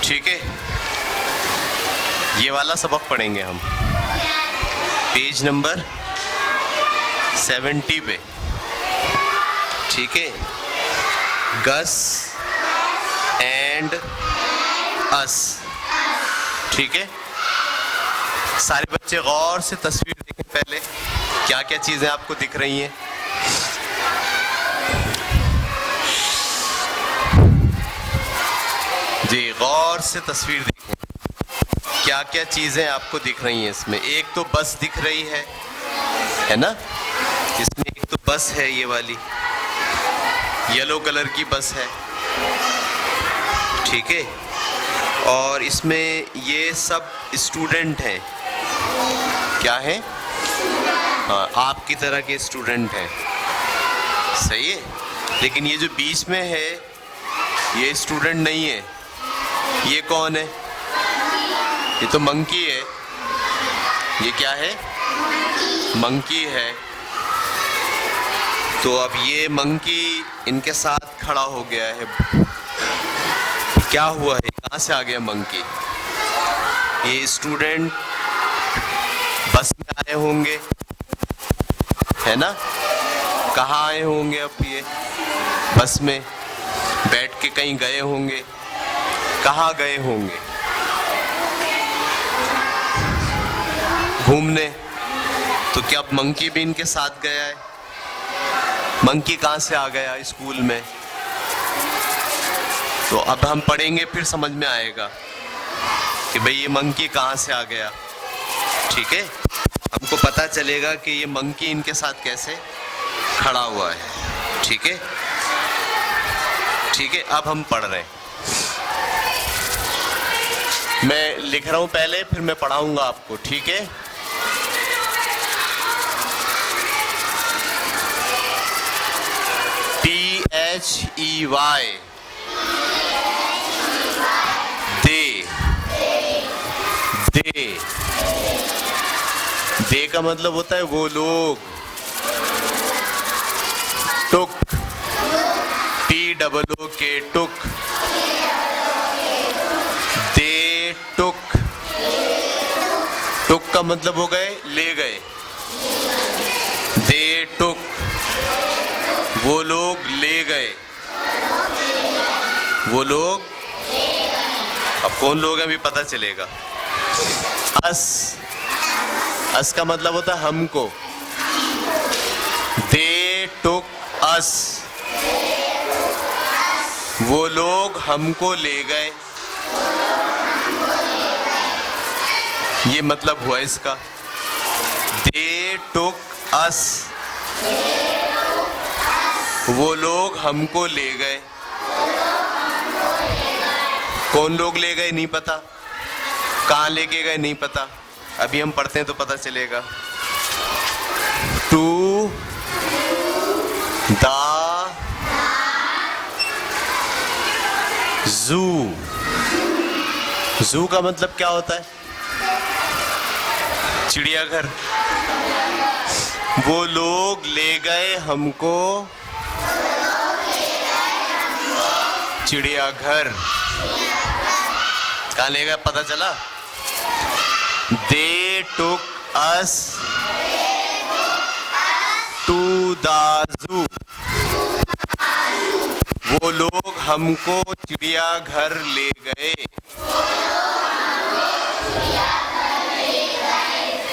ठीक है, ये वाला सबक पढ़ेंगे हम पेज नंबर 70 पे। ठीक है, गस एंड अस। ठीक है, सारे बच्चे गौर से तस्वीर देखें पहले, क्या क्या चीजें आपको दिख रही हैं। जी, गौर से तस्वीर देखें, क्या क्या चीजें आपको दिख रही हैं इसमें। एक तो बस दिख रही है ना, इसमें एक तो बस है, ये वाली येलो कलर की बस है। ठीक है, और इसमें ये सब स्टूडेंट हैं। क्या है? हाँ, आपकी तरह के स्टूडेंट हैं। सही है, लेकिन ये जो बीच में है ये स्टूडेंट नहीं है। ये कौन है? ये तो मंकी है। ये क्या है? मंकी है। तो अब ये मंकी इनके साथ खड़ा हो गया है। क्या हुआ है? कहाँ से आ गया मंकी? ये स्टूडेंट बस में आए होंगे, है ना? कहाँ आए होंगे? अब ये बस में बैठ के कहीं गए होंगे। कहाँ गए होंगे? घूमने। तो क्या अब मंकी भी इनके साथ गया है? मंकी कहाँ से आ गया स्कूल में? तो अब हम पढ़ेंगे फिर समझ में आएगा कि भाई ये मंकी कहाँ से आ गया। ठीक है, हमको पता चलेगा कि ये मंकी इनके साथ कैसे खड़ा हुआ है। ठीक है, ठीक है, अब हम पढ़ रहे हैं। मैं लिख रहा हूं पहले, फिर मैं पढ़ाऊंगा आपको। ठीक है, THEY, दे का मतलब होता है वो लोग। टुक, TOOK, टुक। दे टुक, टुक का मतलब हो गए ले गए। दे टुक, वो लोग ले गए। वो लोग, अब कौन लोग हैं अभी पता चलेगा। अस, अस का मतलब होता है हमको। दे टुक अस, वो लोग हमको ले गए। ये मतलब हुआ इसका। दे टुक अस, वो लोग हमको ले गए। कौन लोग ले गए नहीं पता, कहाँ लेके गए नहीं पता, अभी हम पढ़ते हैं तो पता चलेगा। To the zoo. जू का मतलब क्या होता है? चिड़ियाघर। वो लोग ले गए हमको चिड़ियाघर। कहाँ ले गए पता चला? They took us to the zoo. वो लोग हमको चिड़ियाघर ले गए।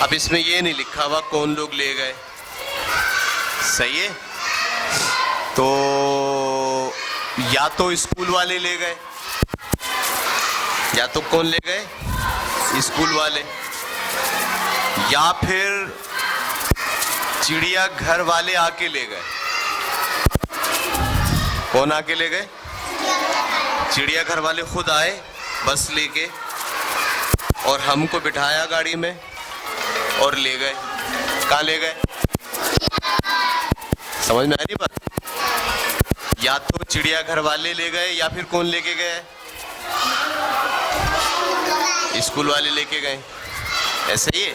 अब इसमें ये नहीं लिखा हुआ कौन लोग ले गए। सही है, तो या तो स्कूल वाले ले गए, या तो कौन ले गए? स्कूल वाले, या फिर चिड़ियाघर वाले आके ले गए। कौन आके ले गए? चिड़ियाघर वाले खुद आए बस लेके और हमको बिठाया गाड़ी में और ले गए। कहाँ ले गए? समझ में आ रही बात? या तो चिड़ियाघर वाले ले गए या फिर कौन लेके गए? स्कूल वाले लेके गए। ऐसे ही है,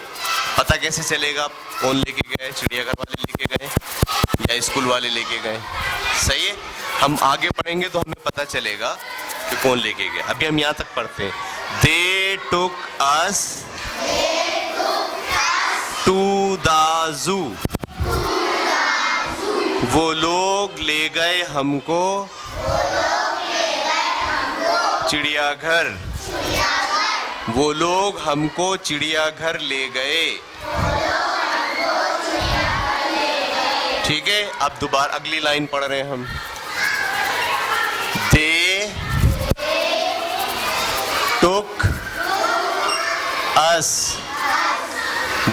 पता कैसे चलेगा कौन लेके गए? चिड़ियाघर वाले लेके गए या स्कूल वाले लेके गए। सही है, हम आगे पढ़ेंगे तो हमें पता चलेगा कौन लेके गया? अभी हम यहाँ तक पढ़ते हैं। They took us to the zoo. वो लोग ले गए हमको चिड़ियाघर। वो लोग हमको चिड़ियाघर ले गए। ठीक है, अब दोबारा अगली लाइन पढ़ रहे हैं हम। They took us.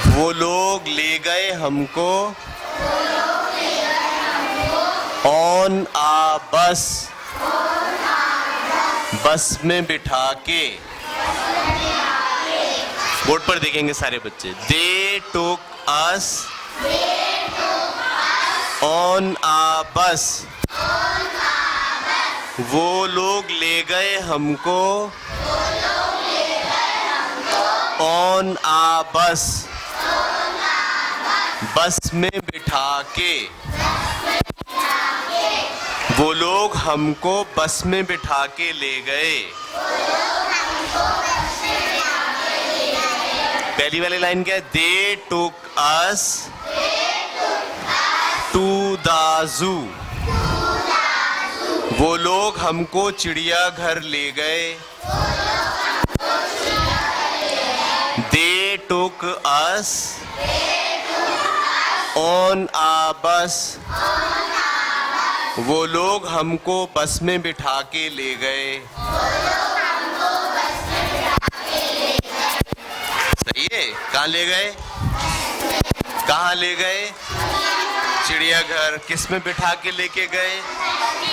वो लोग ले गए हमको on a bus. बस में बिठा के। बोर्ड पर देखेंगे सारे बच्चे। They took us on a bus. वो लोग ले गए हमको on a bus. बस में बिठा के। वो लोग हमको बस में बिठा के ले गए। पहली वाली लाइन क्या है? They took us to the zoo. वो लोग हमको चिड़ियाघर ले गए। They took us on a bus. वो लोग हमको बस में बिठा के ले गए। सही है। कहाँ ले गए? कहाँ ले गए? चिड़ियाघर। किस में बिठा के लेके गए?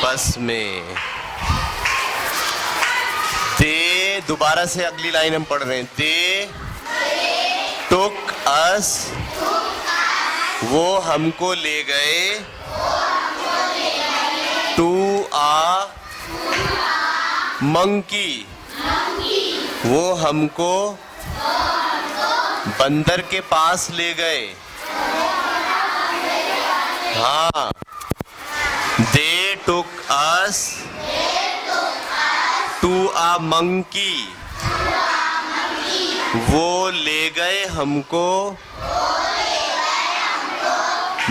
बस में। दे, दोबारा से अगली लाइन हम पढ़ रहे हैं। दे टुक अस, वो हमको ले गए टू आ मंकी, वो हमको बंदर के पास ले गए। हाँ, दे टुक अस टू आ मंकी, वो ले गए हमको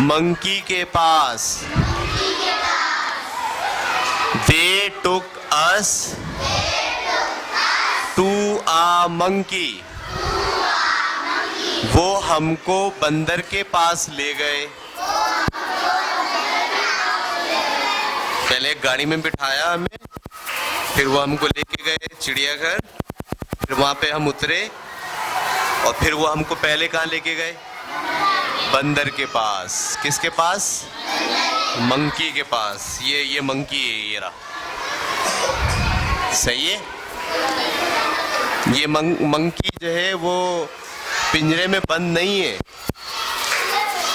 मंकी के पास। दे टुक अस टू आ मंकी, वो हमको बंदर के पास ले गए। पहले एक गाड़ी में बिठाया हमें, फिर वो हमको लेके गए चिड़ियाघर, फिर वहां पे हम उतरे और फिर वो हमको पहले कहाँ लेके गए? बंदर के पास। किसके पास? मंकी के पास। ये मंकी है, ये रहा। सही है। ये मंकी जो है वो पिंजरे में बंद नहीं है,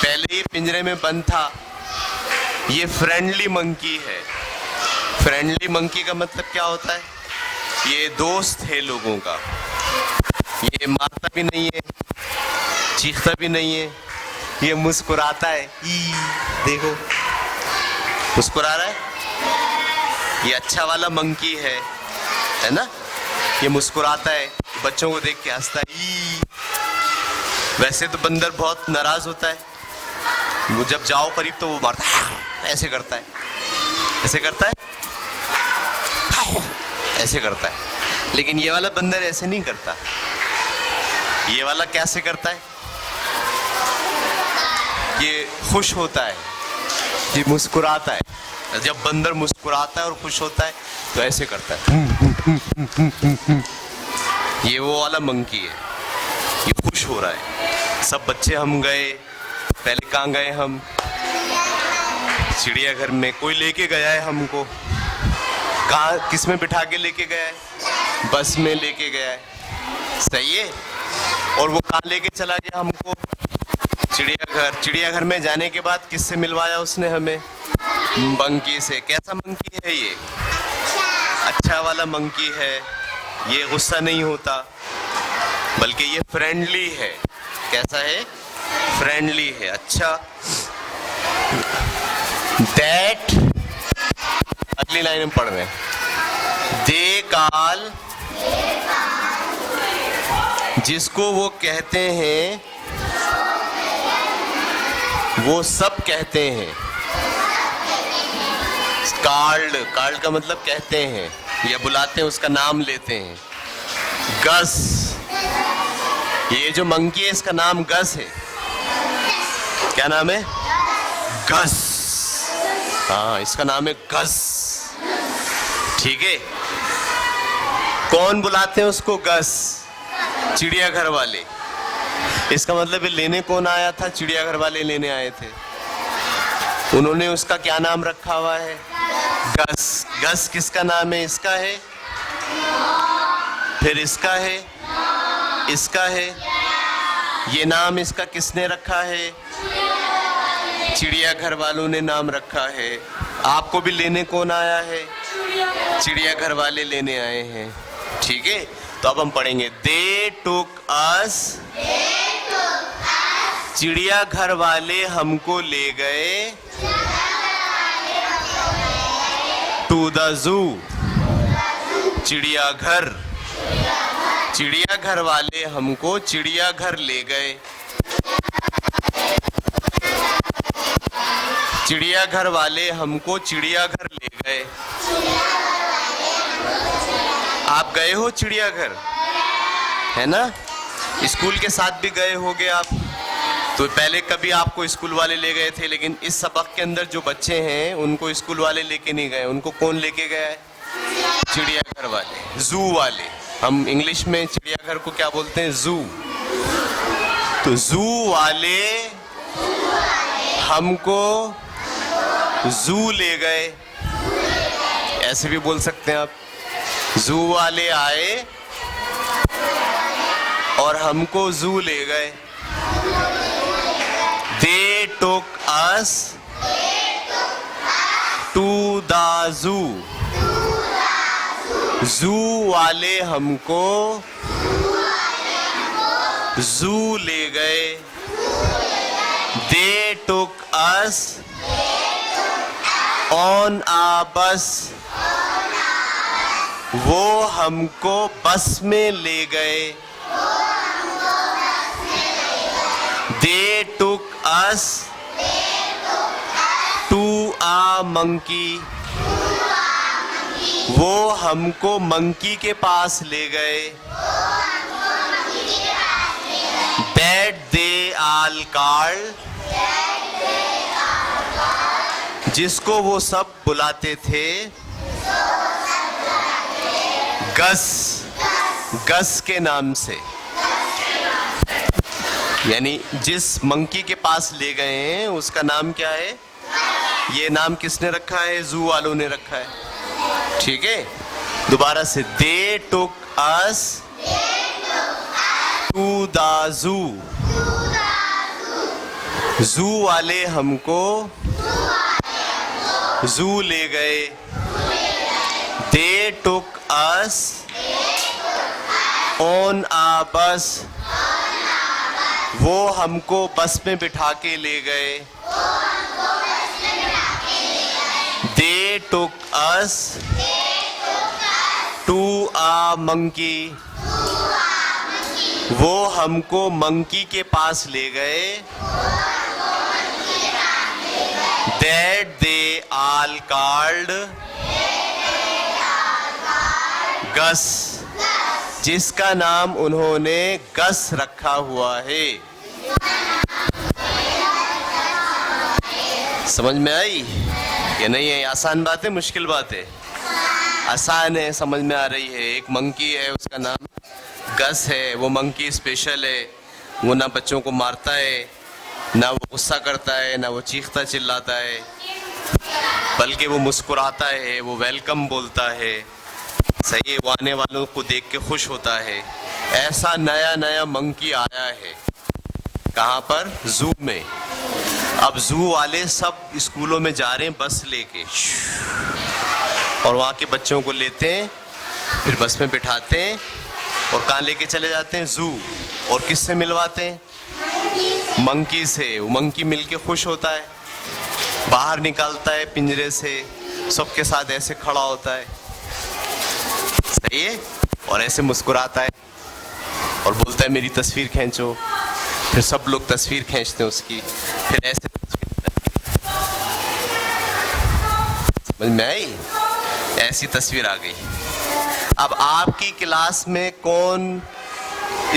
पहले ही पिंजरे में बंद था। ये फ्रेंडली मंकी है। फ्रेंडली मंकी का मतलब क्या होता है? ये दोस्त है लोगों का। ये मारता भी नहीं है, चीखता भी नहीं है, ये मुस्कुराता है। देखो मुस्कुरा रहा है। ये अच्छा वाला मंकी है ना? ये मुस्कुराता है, बच्चों को देख के हंसता है। वैसे तो बंदर बहुत नाराज होता है, वो जब जाओ करीब तो वो मारता है, ऐसे करता है, ऐसे करता है, ऐसे करता है। लेकिन ये वाला बंदर ऐसे नहीं करता। ये वाला कैसे करता है? ये खुश होता है, ये मुस्कुराता है। जब बंदर मुस्कुराता है और खुश होता है तो ऐसे करता है। ये वो वाला मंकी है, ये खुश हो रहा है। सब बच्चे हम गए, पहले कहाँ गए हम? चिड़ियाघर में। कोई लेके गया है हमको। कहाँ, किस में बिठा के लेके गया है? बस में लेके गया है। सही है। और वो कहाँ लेके चला गया हमको? चिड़ियाघर। चिड़ियाघर में जाने के बाद किससे मिलवाया उसने हमें? मंकी से। कैसा मंकी है ये? अच्छा वाला मंकी है। ये गुस्सा नहीं होता, बल्कि ये फ्रेंडली है। कैसा है? फ्रेंडली है। अच्छा, दैट, अगली लाइन में पढ़ रहे हैं। दे बेताल जिसको वो कहते हैं, वो सब कहते हैं। कार्ड, कार्ड का मतलब कहते हैं या बुलाते हैं, उसका नाम लेते हैं। गस, ये जो मंकी है इसका नाम गस है। क्या नाम है? गस। हाँ, इसका नाम है गस। ठीक है। कौन बुलाते हैं उसको गस? चिड़ियाघर वाले। इसका मतलब है लेने कौन आया था? चिड़ियाघर वाले लेने आए थे। उन्होंने उसका क्या नाम रखा हुआ है? गस। गस किसका नाम है? इसका है, फिर इसका है, इसका है। ये नाम इसका किसने रखा है? चिड़ियाघर वालों ने नाम रखा है। आपको भी लेने कौन आया है? चिड़ियाघर वाले लेने आए हैं। ठीक है, तो अब हम पढ़ेंगे दे टुक अस, चिड़ियाघर वाले हमको ले गए टू द जू, चिड़ियाघर। चिड़ियाघर वाले हमको चिड़ियाघर ले गए। चिड़ियाघर वाले हमको चिड़ियाघर ले गए। आप गए हो चिड़ियाघर? है ना? स्कूल के साथ भी गए होगे आप। तो पहले कभी आपको स्कूल वाले ले गए थे, लेकिन इस सबक के अंदर जो बच्चे हैं उनको स्कूल वाले लेके नहीं गए। उनको कौन लेके गया है? चिड़ियाघर वाले, जू वाले। हम इंग्लिश में चिड़ियाघर को क्या बोलते हैं? जू। तो जू वाले हमको जू ले गए, ऐसे भी बोल सकते हैं आप। जू वाले आए और हमको जू ले गए। They took us to the zoo. जू वाले हमको जू ले गए। They took us on a bus. वो हमको बस में ले गए। They took us to a monkey. वो हमको मंकी के पास ले गए। That they all called, जिसको वो सब बुलाते थे गस, गस के नाम से। यानी जिस मंकी के पास ले गए हैं उसका नाम क्या है? ये नाम किसने रखा है? जू वालों ने रखा है। ठीक है, दोबारा से दे टुक अस टू द जू। जू वाले हमको जू ले गए। दे टुक अस ऑन आ बस। वो हमको बस में बिठा के ले गए। They took us to a monkey. वो हमको मंकी के पास ले गए। That they all called गस, जिसका नाम उन्होंने गस रखा हुआ है। समझ में आई या नहीं है? आसान बात है, मुश्किल बात है? आसान है, समझ में आ रही है। एक मंकी है, उसका नाम गस है। वो मंकी स्पेशल है। वो ना बच्चों को मारता है, ना वो गुस्सा करता है, ना वो चीखता चिल्लाता है, बल्कि वो मुस्कुराता है, वो वेलकम बोलता है। सही है, वो आने वालों को देख के खुश होता है। ऐसा नया नया मंकी आया है। कहाँ पर? जू में। अब जू वाले सब स्कूलों में जा रहे हैं बस लेके, और वहाँ के बच्चों को लेते हैं, फिर बस में बिठाते हैं और कहाँ लेके चले जाते हैं? जू। और किससे मिलवाते हैं? मंकी से। वो मंकी मिलके खुश होता है, बाहर निकालता है पिंजरे से, सबके साथ ऐसे खड़ा होता है। सही और ऐसे मुस्कुराता है और बोलता है मेरी तस्वीर खींचो। फिर सब लोग तस्वीर खींचते हैं उसकी, फिर ऐसे समझ में आई, ऐसी तस्वीर आ गई। अब आपकी क्लास में कौन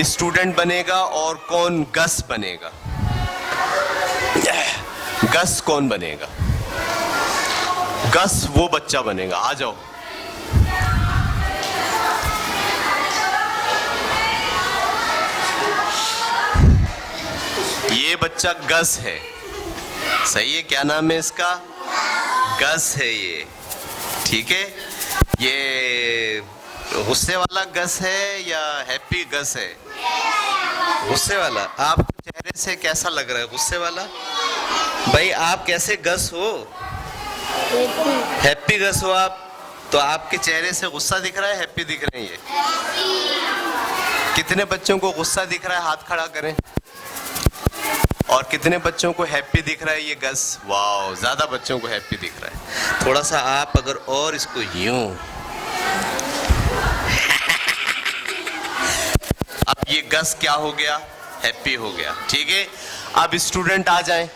स्टूडेंट बनेगा और कौन गस बनेगा? गस कौन बनेगा? गस वो बच्चा बनेगा, आ जाओ। ये बच्चा गस है, सही है। क्या नाम है इसका? गस है ये, ठीक है। ये गुस्से वाला गस है या हैप्पी गस है? गुस्से वाला। आपको चेहरे से कैसा लग रहा है? गुस्से वाला। भाई आप कैसे गस हो? हैप्पी गस हो आप। तो आपके चेहरे से गुस्सा दिख रहा है, हैप्पी दिख रहे हैं ये? कितने बच्चों को गुस्सा दिख रहा है? हाथ खड़ा करें। और कितने बच्चों को हैप्पी दिख रहा है ये गस? वाह, ज्यादा बच्चों को हैप्पी दिख रहा है। थोड़ा सा आप अगर और इसको यूं, अब ये गस क्या हो गया? हैप्पी हो गया, ठीक है। अब स्टूडेंट आ जाएं।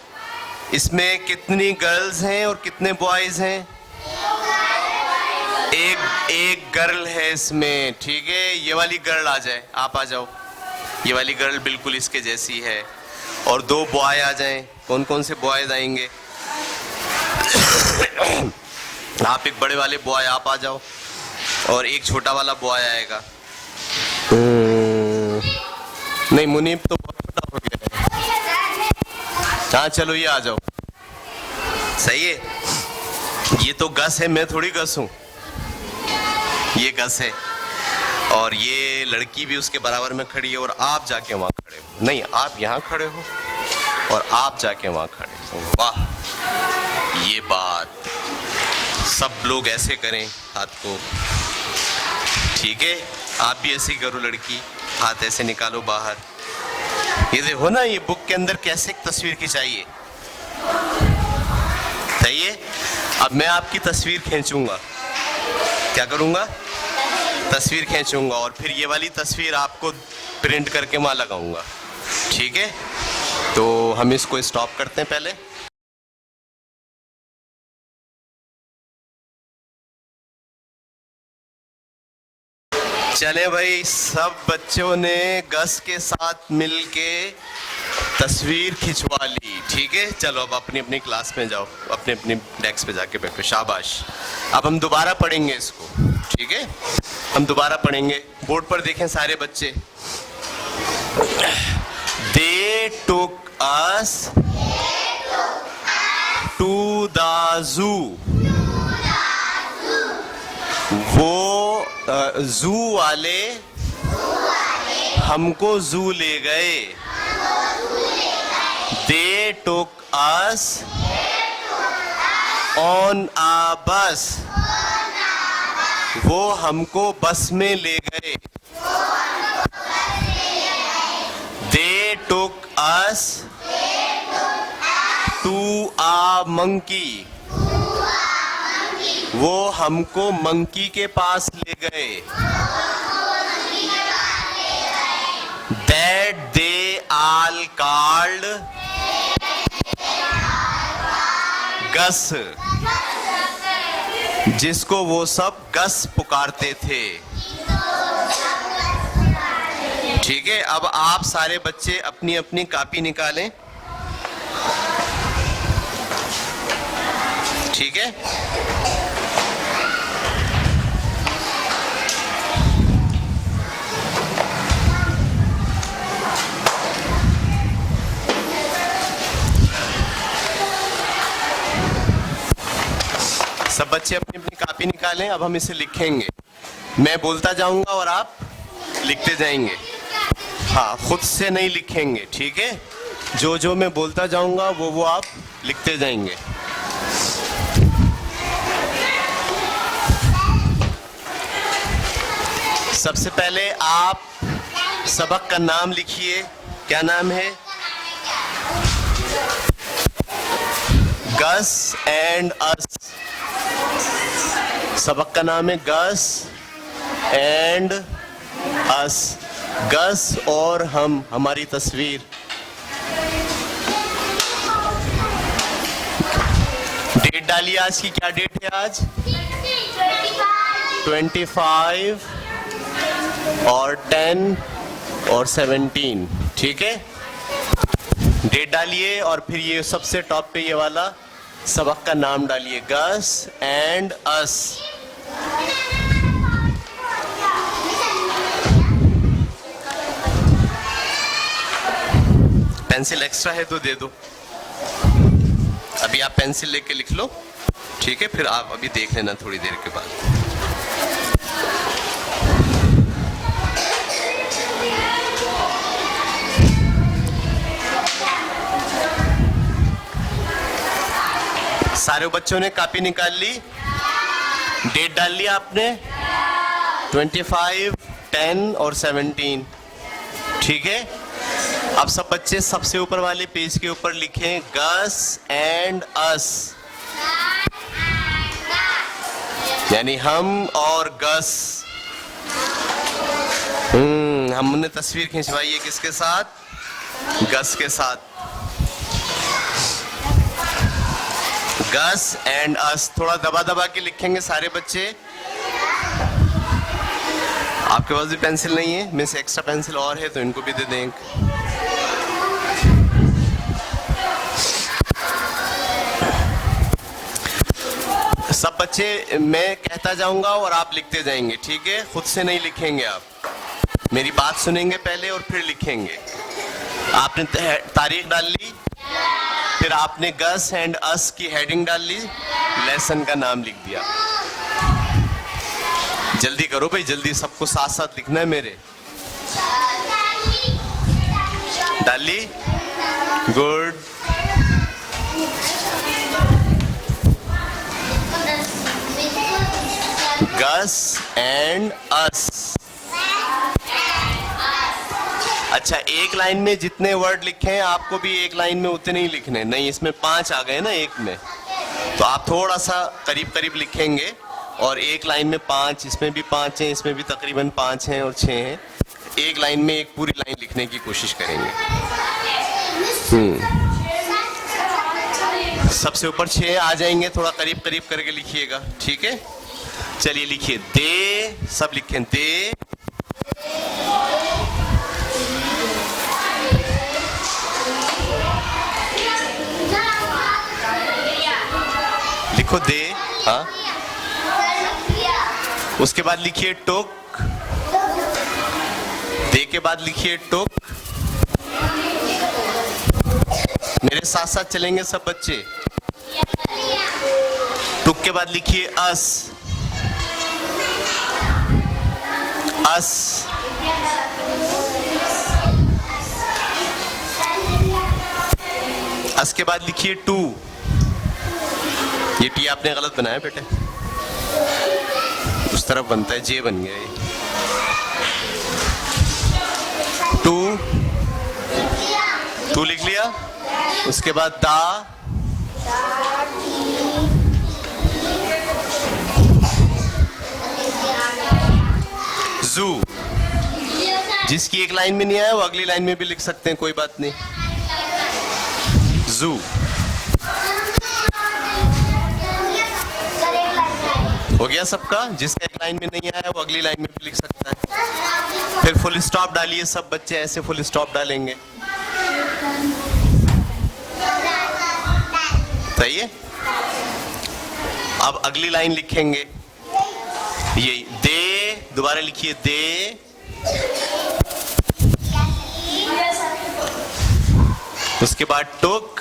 इसमें कितनी गर्ल्स हैं और कितने बॉयज हैं? एक गर्ल है इसमें, ठीक है। ये वाली गर्ल आ जाए, आप आ जाओ। ये वाली गर्ल बिल्कुल इसके जैसी है। और दो बॉय आ जाएं। कौन कौन से बॉयज आएंगे? आप एक बड़े वाले बॉय आप आ जाओ और एक छोटा वाला बॉय आएगा। नहीं, मुनीब तो बहुत छोटा हो गया है। हाँ चलो, ये आ जाओ। सही है। ये तो गस है, मैं थोड़ी गस हूं। ये गस है और ये लड़की भी उसके बराबर में खड़ी है और आप जाके वहां खड़े हो। नहीं, आप यहाँ खड़े हो और आप जाके वहां खड़े हो। वाह, ये बात। सब लोग ऐसे करें हाथ को, ठीक है। आप भी ऐसे ही करो लड़की, हाथ ऐसे निकालो बाहर। ये देखो ना, ये बुक के अंदर कैसे एक तस्वीर खिंचाई है, सही है। अब मैं आपकी तस्वीर खींचूंगा। क्या करूंगा? तस्वीर खींचूंगा और फिर ये वाली तस्वीर आपको प्रिंट करके वहां लगाऊंगा, ठीक है। तो हम इसको स्टॉप करते हैं पहले। चले भाई, सब बच्चों ने गस के साथ मिलके तस्वीर खिंचवा ली, ठीक है। चलो अब अपनी अपनी क्लास में जाओ, अपने अपने डेस्क पे जाके बैठो। शाबाश। अब हम दोबारा पढ़ेंगे इसको, ठीक है। हम दोबारा पढ़ेंगे। बोर्ड पर देखें सारे बच्चे। They took us to the zoo. वो जू वाले हमको जू ले गए। They took us on a bus. वो हमको बस में ले गए। They took us to a monkey. वो हमको मंकी के पास ले गए। That they all called Gus. जिसको वो सब गस पुकारते थे, ठीक है। अब आप सारे बच्चे अपनी अपनी कॉपी निकालें, ठीक है। सब बच्चे अपनी अपनी कॉपी निकालें। अब हम इसे लिखेंगे। मैं बोलता जाऊंगा और आप लिखते जाएंगे। हाँ, खुद से नहीं लिखेंगे, ठीक है। जो जो मैं बोलता जाऊंगा वो आप लिखते जाएंगे। सबसे पहले आप सबक का नाम लिखिए। क्या नाम है? गस एंड अस। सबक का नाम है गस एंड अस, गस और हम, हमारी तस्वीर। डेट डालिए, आज की क्या डेट है आज? 25 और 10 और 17, ठीक है। डेट डालिए और फिर ये सबसे टॉप पे ये वाला सबक का नाम डालिए, गस एंड अस। पेंसिल एक्स्ट्रा है तो दे दो, अभी आप पेंसिल लेके लिख लो, ठीक है। फिर आप अभी देख लेना थोड़ी देर के बाद। सारे बच्चों ने कॉपी निकाल ली, डेट डाल लिया आपने, 25, 10 और 17, ठीक है। अब सब बच्चे सबसे ऊपर वाले पेज के ऊपर लिखें गस एंड अस, यानी हम और गस। हमने तस्वीर खिंचवाई है किसके साथ? गस के साथ। गस एंड अस, थोड़ा दबा दबा के लिखेंगे सारे बच्चे। आपके पास भी पेंसिल नहीं है, मेरे से एक्स्ट्रा पेंसिल और है तो इनको भी दे दें। सब बच्चे मैं कहता जाऊंगा और आप लिखते जाएंगे, ठीक है। खुद से नहीं लिखेंगे आप, मेरी बात सुनेंगे पहले और फिर लिखेंगे। आपने तारीख डाल ली, फिर आपने गस एंड अस की हेडिंग डाल ली, लेसन का नाम लिख दिया। जल्दी करो भाई, जल्दी, सबको साथ साथ लिखना है मेरे। डाल ली, गुड। गस एंड अस। अच्छा, एक लाइन में जितने वर्ड लिखे हैं आपको भी एक लाइन में उतने ही लिखने, नहीं इसमें 5 आ गए ना एक में, तो आप थोड़ा सा करीब करीब लिखेंगे। और एक लाइन में 5, इसमें भी 5 हैं, इसमें भी तकरीबन 5 हैं और 6 हैं। एक लाइन में एक पूरी लाइन लिखने की कोशिश करेंगे। सबसे ऊपर 6 आ जाएंगे, थोड़ा करीब करीब करके लिखिएगा, ठीक है। चलिए लिखिए, दे, सब लिखें, दे, लिखो दे, हाँ। उसके बाद लिखिए टुक, दे के बाद लिखिए टुक। मेरे साथ साथ चलेंगे सब बच्चे। टुक के बाद लिखिए अस, अस। अस के बाद लिखिए टू, ये टी आपने गलत बनाया बेटे, उस तरफ बनता है, जे बन गया ये। टू, टू लिख लिया। उसके बाद दा, जू। जिसकी एक लाइन में नहीं आया वो अगली लाइन में भी लिख सकते हैं, कोई बात नहीं। जू हो गया सबका, जिसका एक लाइन में नहीं आया वो अगली लाइन में भी लिख सकता है। फिर फुल स्टॉप डालिए, सब बच्चे ऐसे फुल स्टॉप डालेंगे, सही है। अब अगली लाइन लिखेंगे, ये दे, दोबारा लिखिए दे, उसके बाद टुक,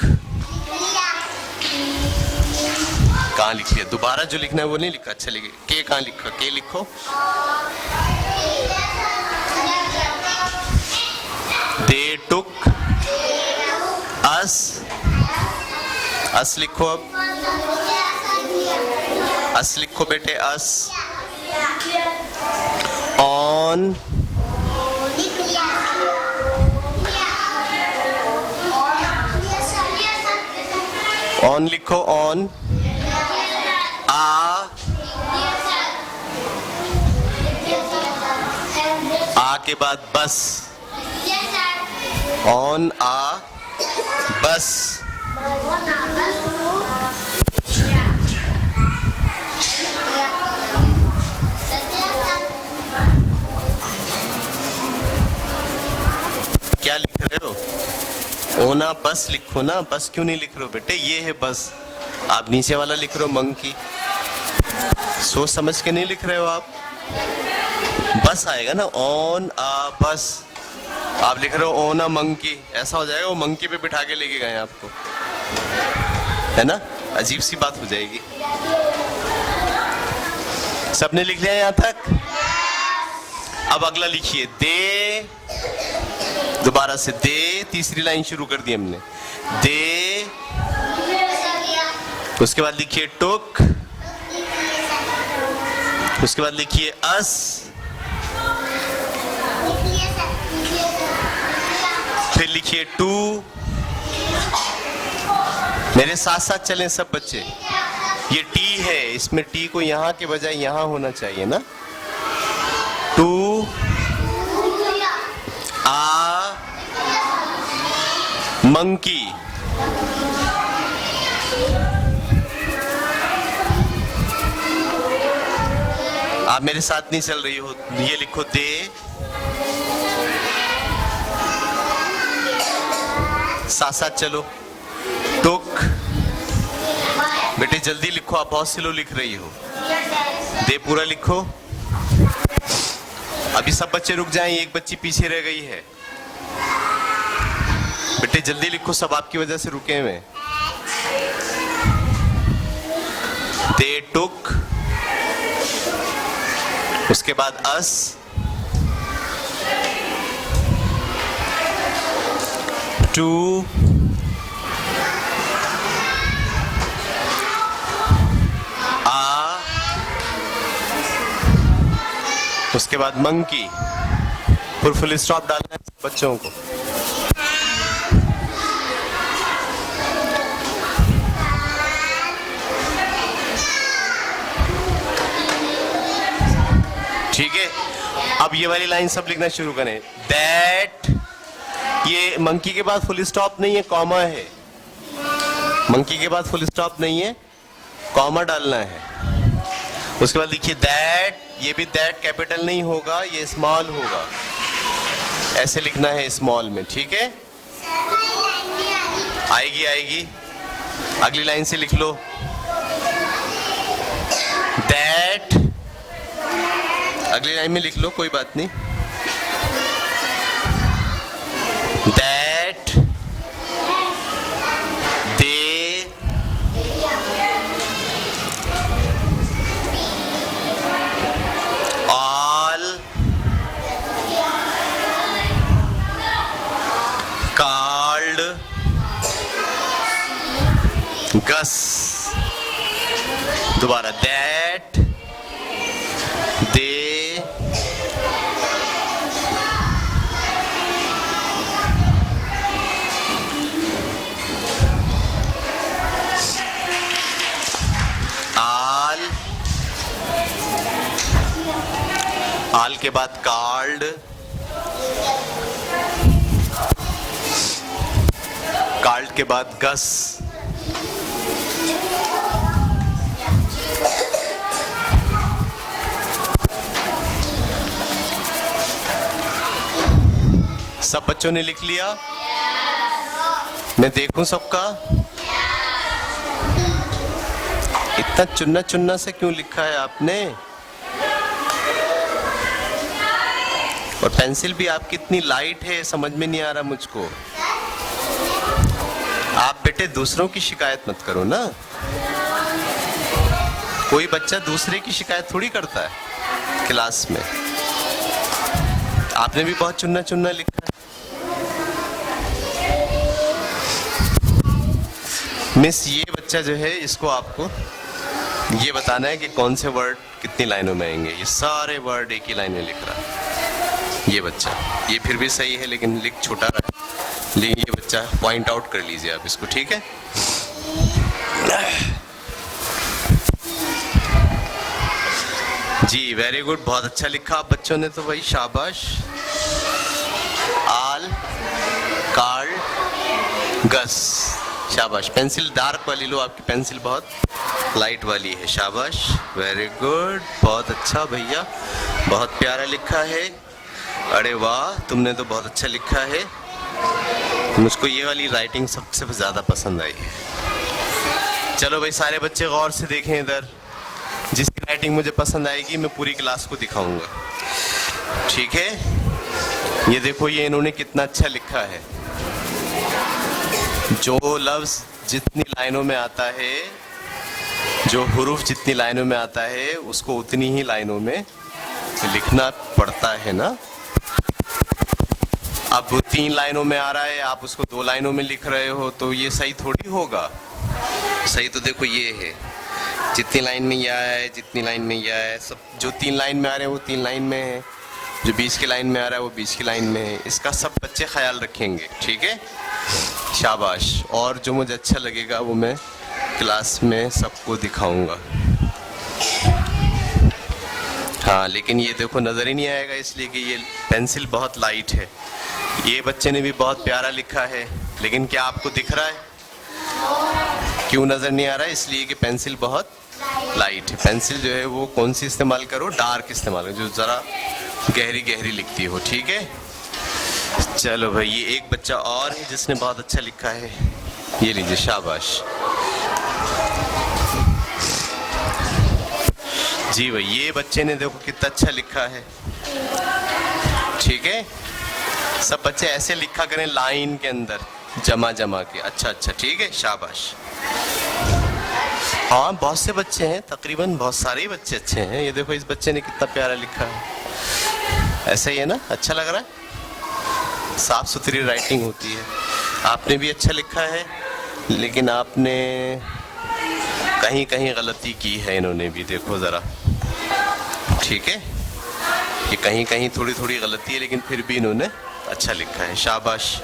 कहाँ लिख लिया, दोबारा जो लिखना है वो नहीं लिखा, अच्छा लिखिए, के कहाँ लिखा, के लिखो, दे टुक अस, अस लिखो, अब अस लिखो बेटे, अस। ऑन, ऑन लिखो, ऑन। आ, के बाद बस, ऑन आ बस। क्या लिख रहे हो? ओना बस लिखो ना, बस क्यों नहीं लिख रहे हो बेटे? ये है बस, आप नीचे वाला लिख रहे हो मंकी। सोच समझ के नहीं लिख रहे हो आप। बस आएगा ना, ऑन आ बस। आप लिख रहे हो ओन अ मंकी, ऐसा हो जाएगा वो मंकी पे बिठा के लेके गए आपको, है ना? अजीब सी बात हो जाएगी। सबने लिख लिया यहां तक? अब अगला लिखिए, दे, दोबारा से दे, तीसरी लाइन शुरू कर दी हमने, दे। उसके बाद लिखिए टुक, उसके बाद लिखिए अस, फिर लिखिए टू। मेरे साथ साथ चलें सब बच्चे। ये टी है, इसमें टी को यहां के बजाय यहां होना चाहिए ना। टू आ मंकी, आप मेरे साथ नहीं चल रही हो। ये लिखो दे, साथ साथ चलो, टुक। बेटे जल्दी लिखो, आप बहुत स्लो लिख रही हो। दे पूरा लिखो। अभी सब बच्चे रुक जाएं, एक बच्ची पीछे रह गई है। बेटे जल्दी लिखो, सब आपकी वजह से रुके हुए। दे टुक, उसके बाद अस, टू, आ, उसके बाद मंकी। फिर फुल स्टॉप डालना है बच्चों को। ठीक है, अब ये वाली लाइन सब लिखना शुरू करें। दैट, ये मंकी के बाद फुल स्टॉप नहीं है, कॉमा है। मंकी के बाद फुल स्टॉप नहीं है, कॉमा डालना है। उसके बाद लिखिए दैट, ये भी दैट कैपिटल नहीं होगा, ये स्मॉल होगा, ऐसे लिखना है स्मॉल में। ठीक है, आएगी आएगी। अगली लाइन से लिख लो, दैट, अगली लाइन में लिख लो, कोई बात नहीं। दैट दे ऑल कॉल्ड गस। दोबारा, दैट दे आल के बाद कार्ड, कार्ड के बाद गस, सब बच्चों ने लिख लिया? मैं देखूं सबका। इतना चुनना चुनना से क्यों लिखा है आपने? और पेंसिल भी आपकी इतनी लाइट है, समझ में नहीं आ रहा मुझको। आप बेटे दूसरों की शिकायत मत करो ना। कोई बच्चा दूसरे की शिकायत थोड़ी करता है क्लास में। आपने भी बहुत चुनना चुनना लिखा है। मिस, ये बच्चा जो है, इसको आपको ये बताना है कि कौन से वर्ड कितनी लाइनों में आएंगे। ये सारे वर्ड एक ही लाइन में लिख रहा है ये बच्चा। ये फिर भी सही है लेकिन लिख छोटा रहा है, लेकिन ये बच्चा पॉइंट आउट कर लीजिए आप इसको, ठीक है? जी वेरी गुड, बहुत अच्छा लिखा आप बच्चों ने तो भाई, शाबाश। कार्ल गस। शाबाश। पेंसिल डार्क वाली लो, आपकी पेंसिल बहुत लाइट वाली है। शाबाश, वेरी गुड, बहुत अच्छा भैया, बहुत प्यारा लिखा है। अरे वाह, तुमने तो बहुत अच्छा लिखा है। मुझको ये वाली राइटिंग सबसे ज़्यादा पसंद आई है। चलो भाई, सारे बच्चे गौर से देखें इधर। जिसकी राइटिंग मुझे पसंद आएगी मैं पूरी क्लास को दिखाऊंगा, ठीक है? ये देखो, ये इन्होंने कितना अच्छा लिखा है। जो लफ्ज़ जितनी लाइनों में आता है, जो हुरूफ जितनी लाइनों में आता है, उसको उतनी ही लाइनों में लिखना पड़ता है ना। अब 3 लाइनों में आ रहा है, आप उसको 2 लाइनों में लिख रहे हो, तो ये सही थोड़ी होगा। सही तो देखो ये है, जितनी लाइन में ये आया है, जितनी लाइन में ये आया है, सब जो 3 लाइन में आ रहे हैं वो 3 लाइन में है, जो 20 की लाइन में आ रहा है वो 20 की लाइन में है। इसका सब बच्चे ख्याल रखेंगे, ठीक है? शाबाश। और जो मुझे अच्छा लगेगा वो मैं क्लास में सबको दिखाऊंगा। हाँ, लेकिन ये देखो नज़र ही नहीं आएगा, इसलिए कि ये पेंसिल बहुत लाइट है। ये बच्चे ने भी बहुत प्यारा लिखा है, लेकिन क्या आपको दिख रहा है? क्यों नज़र नहीं आ रहा है? इसलिए कि पेंसिल बहुत लाइट है। पेंसिल जो है वो कौन सी इस्तेमाल करो? डार्क इस्तेमाल करो, जो ज़रा गहरी गहरी लिखती हो, ठीक है? चलो भाई, ये एक बच्चा और है जिसने बहुत अच्छा लिखा है, ये लीजिए। शाबाश जी भाई, ये बच्चे ने देखो कितना अच्छा लिखा है, ठीक है? सब बच्चे ऐसे लिखा करें लाइन के अंदर, जमा जमा के। अच्छा अच्छा, ठीक है, शाबाश। हाँ, बहुत से बच्चे हैं, तकरीबन बहुत सारे ही बच्चे अच्छे हैं। ये देखो, इस बच्चे ने कितना प्यारा लिखा है। ऐसा ही है ना? अच्छा लग रहा है, साफ सुथरी राइटिंग होती है। आपने भी अच्छा लिखा है, लेकिन आपने कहीं कहीं गलती की है, इन्होंने भी देखो ज़रा, ठीक है? ये कहीं कहीं थोड़ी थोड़ी गलती है, लेकिन फिर भी इन्होंने अच्छा लिखा है। शाबाश।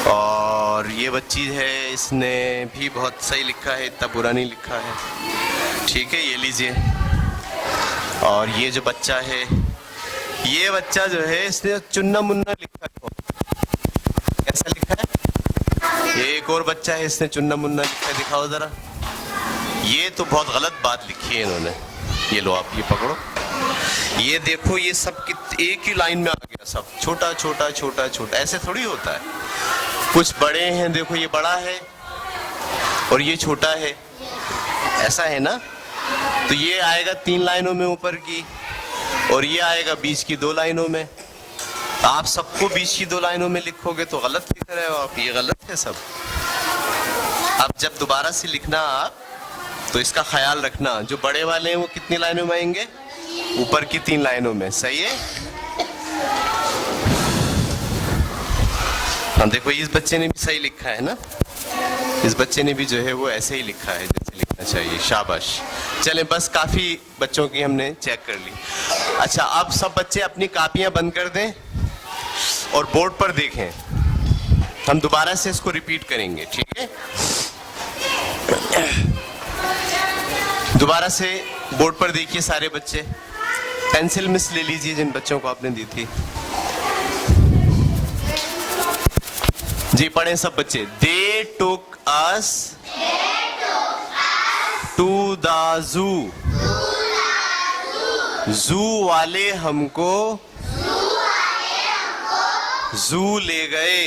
और ये बच्ची है, इसने भी बहुत सही लिखा है, इतना बुरा नहीं लिखा है, ठीक है? ये लीजिए। और ये जो बच्चा है, ये बच्चा जो है, इसने चुन्ना मुन्ना लिखा है। कैसा लिखा है? ये एक और बच्चा है, इसने चुन्ना मुन्ना लिखा है, दिखाओ ज़रा। ये तो बहुत गलत बात लिखी है इन्होंने। ये लो, आप ये पकड़ो, ये देखो, ये सब एक ही लाइन में आ गया, सब छोटा छोटा छोटा छोटा। ऐसे थोड़ी होता है, कुछ बड़े हैं, देखो ये बड़ा है और ये छोटा है, ऐसा है ना? तो ये आएगा 3 लाइनों में ऊपर की, और ये आएगा 20 की 2 लाइनों में। आप सबको 20 की 2 लाइनों में लिखोगे तो गलत लिख रहे हो आप, ये गलत है सब। अब जब दोबारा से लिखना आप, तो इसका ख्याल रखना, जो बड़े वाले हैं वो कितनी लाइनों में आएंगे? ऊपर की 3 लाइनों में, सही है? हाँ, देखो, इस बच्चे ने भी सही लिखा है ना? इस बच्चे ने भी जो है वो ऐसे ही लिखा है जैसे लिखना चाहिए। शाबाश। चलें, बस काफ़ी बच्चों की हमने चेक कर ली। अच्छा, अब सब बच्चे अपनी कापियां बंद कर दें और बोर्ड पर देखें। हम दोबारा से इसको रिपीट करेंगे, ठीक है? दोबारा से बोर्ड पर देखिए सारे बच्चे। पेंसिल मिस ले लीजिए जिन बच्चों को आपने दी थी। जी, पढ़ें सब बच्चे। They took us to the zoo. जू वाले हमको जू ले गए।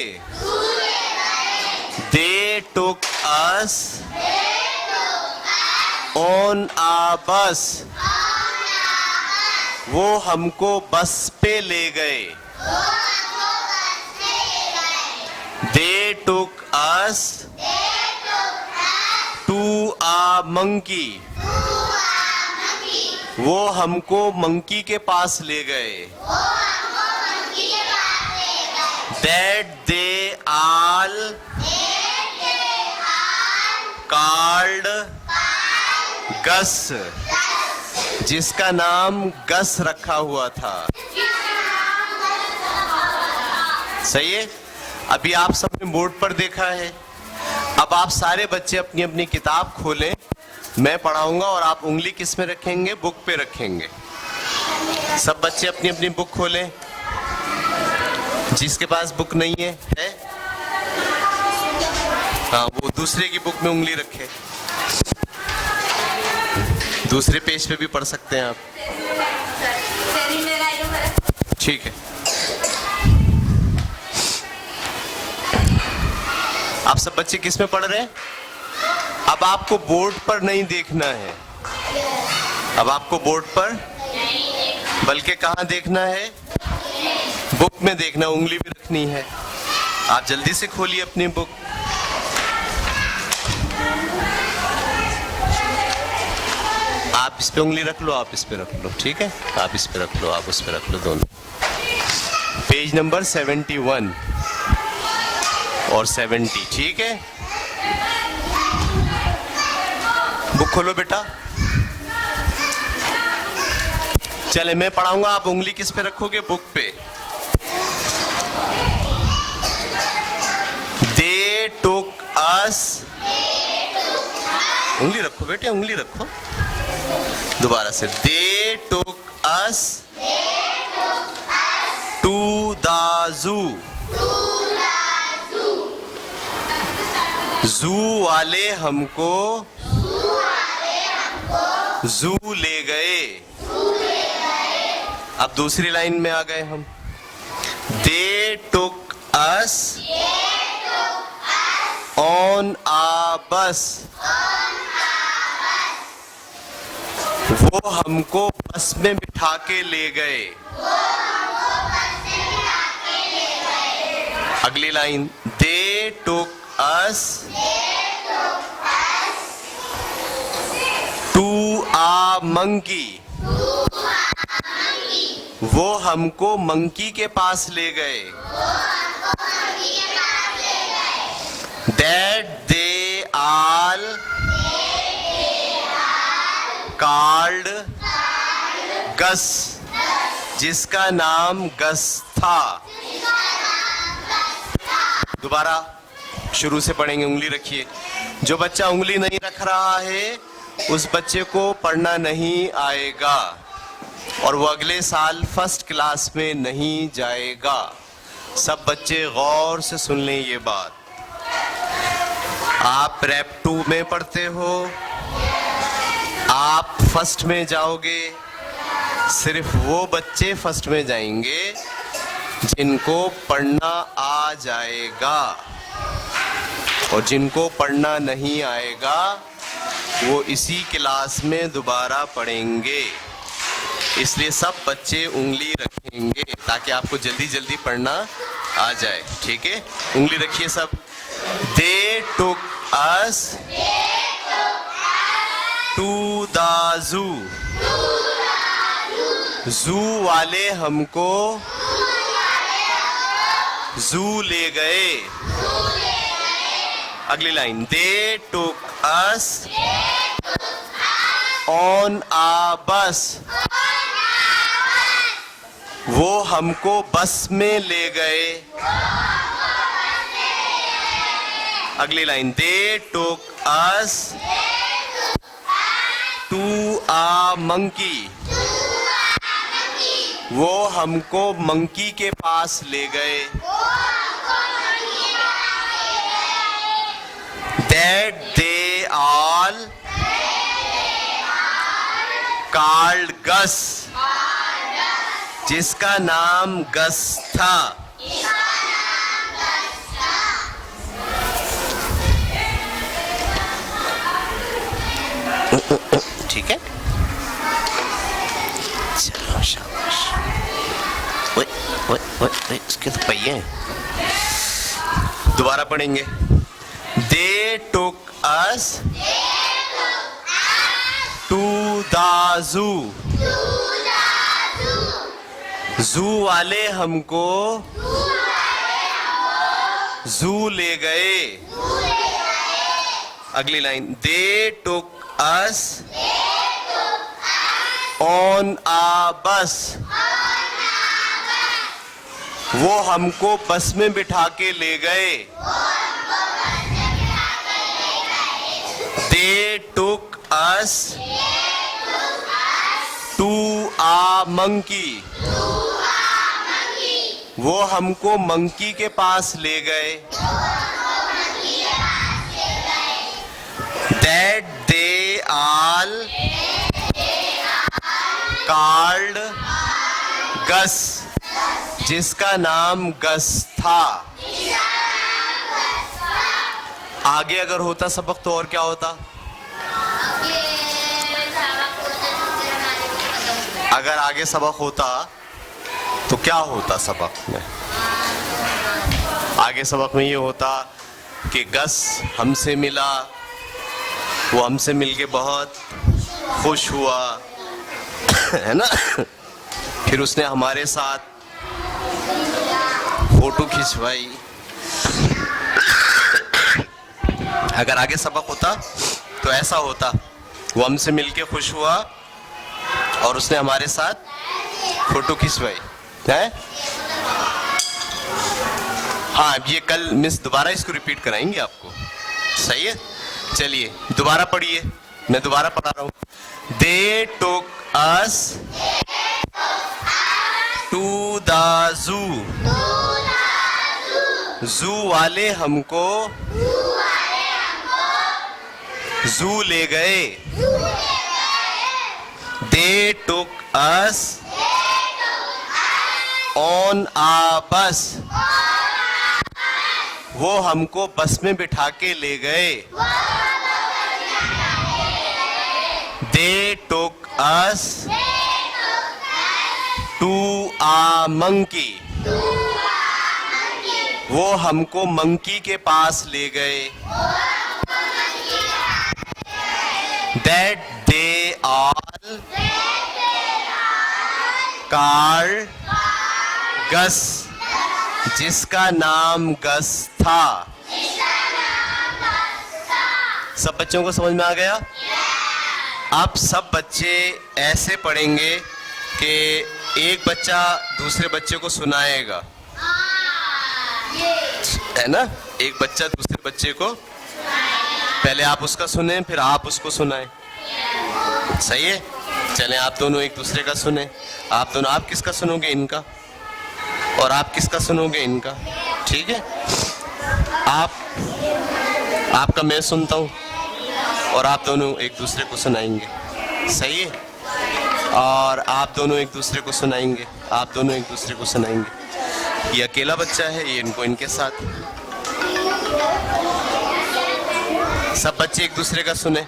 They took us on a bus. वो हमको बस पे ले गए। They took us to a monkey. वो हमको मंकी के पास ले गए। That they all called Gus. जिसका नाम गस रखा हुआ था। सही है? अभी आप सबने बोर्ड पर देखा है। अब आप सारे बच्चे अपनी अपनी किताब खोलें, मैं पढ़ाऊंगा और आप उंगली किस में रखेंगे? बुक पे रखेंगे। सब बच्चे अपनी अपनी बुक खोलें। जिसके पास बुक नहीं है? हाँ, वो दूसरे की बुक में उंगली रखे। दूसरे पेज पे भी पढ़ सकते हैं आप। ठीक है। आप सब बच्चे किस में पढ़ रहे हैं? अब आपको बोर्ड पर नहीं देखना है, अब आपको बोर्ड पर बल्कि कहाँ देखना है? बुक में देखना, उंगली भी रखनी है। आप जल्दी से खोलिए अपनी बुक। आप इस पे उंगली रख लो, आप इस पे रख लो, ठीक है? आप इस पे रख लो, आप उस पे रख लो, दोनों। पेज नंबर 71 और 70, ठीक है? बुक खोलो बेटा। चले, मैं पढ़ाऊंगा, आप उंगली किस पे रखोगे? बुक पे। They took us, उंगली रखो बेटे, उंगली रखो। दोबारा से, They took us to the zoo. जू वाले हमको जू ले गए। अब दूसरी लाइन में आ गए हम। They took us on a bus. वो हमको बस में बिठा के ले गए। अगली line, They took us to a monkey. वो हमको मंकी के पास ले गए। That they all called Gus, जिसका नाम गस था। दोबारा शुरू से पढ़ेंगे, उंगली रखिए। जो बच्चा उंगली नहीं रख रहा है उस बच्चे को पढ़ना नहीं आएगा और वो अगले साल फर्स्ट क्लास में नहीं जाएगा। सब बच्चे गौर से सुन लें ये बात। आप प्रेप 2 में पढ़ते हो, आप फर्स्ट में जाओगे। सिर्फ वो बच्चे फर्स्ट में जाएंगे जिनको पढ़ना आ जाएगा, और जिनको पढ़ना नहीं आएगा वो इसी क्लास में दोबारा पढ़ेंगे। इसलिए सब बच्चे उंगली रखेंगे ताकि आपको जल्दी जल्दी पढ़ना आ जाए, ठीक है? उंगली रखिए सब। They took us to the zoo. जू वाले हमको जू ले गए। अगली line, They took us on a bus. वो हमको बस में ले गए। अगली line, They took us to a monkey. वो हमको मंकी के पास ले गए। That they all called Gus, जिसका नाम गस था। ठीक है, चलो शाबाश। ओए इसके तो पहिए हैं। दोबारा पढ़ेंगे। They took us to the zoo. जू वाले हमको जू ले गए। अगली line, They took us on a bus. वो हमको बस में बिठा के ले गए। They took us to a monkey. वो हमको मंकी के पास ले गए। that they all called Gus, जिसका नाम गस था। आगे अगर होता सबक तो और क्या होता? अगर आगे सबक होता तो क्या होता सबक में? आगे सबक में ये होता कि गस हमसे मिला, वो हमसे मिलके बहुत खुश हुआ, है ना। फिर उसने हमारे साथ फोटो खिंचवाई। अगर आगे सबक होता तो ऐसा होता, वो हमसे मिलके खुश हुआ और उसने हमारे साथ फोटो खिंचवाई है। हाँ, अब ये कल मिस दोबारा इसको रिपीट कराएंगे आपको, सही है। चलिए दोबारा पढ़िए, मैं दोबारा पढ़ा रहा हूँ। दे टुक अस टू द जू, जू वाले हमको जू ले गए। दे टुक अस ऑन आ बस, वो हमको बस में बिठा के ले गए। दे टुक अस टू आ मंकी, वो हमको मंकी के पास ले गए। That they all called Gus, जिसका नाम गस था। सब बच्चों को समझ में आ गया? अब सब बच्चे ऐसे पढ़ेंगे कि एक बच्चा दूसरे बच्चे को सुनाएगा, है ना। एक बच्चा दूसरे बच्चे को, पहले आप उसका सुने फिर आप उसको सुनाएं, सही है। चलें आप दोनों एक दूसरे का सुने। आप दोनों, आप किसका सुनोगे? इनका। और आप किसका सुनोगे? इनका। ठीक है, आपका मैं सुनता हूँ और आप दोनों एक दूसरे को सुनाएंगे, सही है। और आप दोनों एक दूसरे को सुनाएंगे, आप दोनों एक दूसरे को सुनाएंगे। ये अकेला बच्चा है, ये इनको इनके साथ। सब बच्चे एक दूसरे का सुने।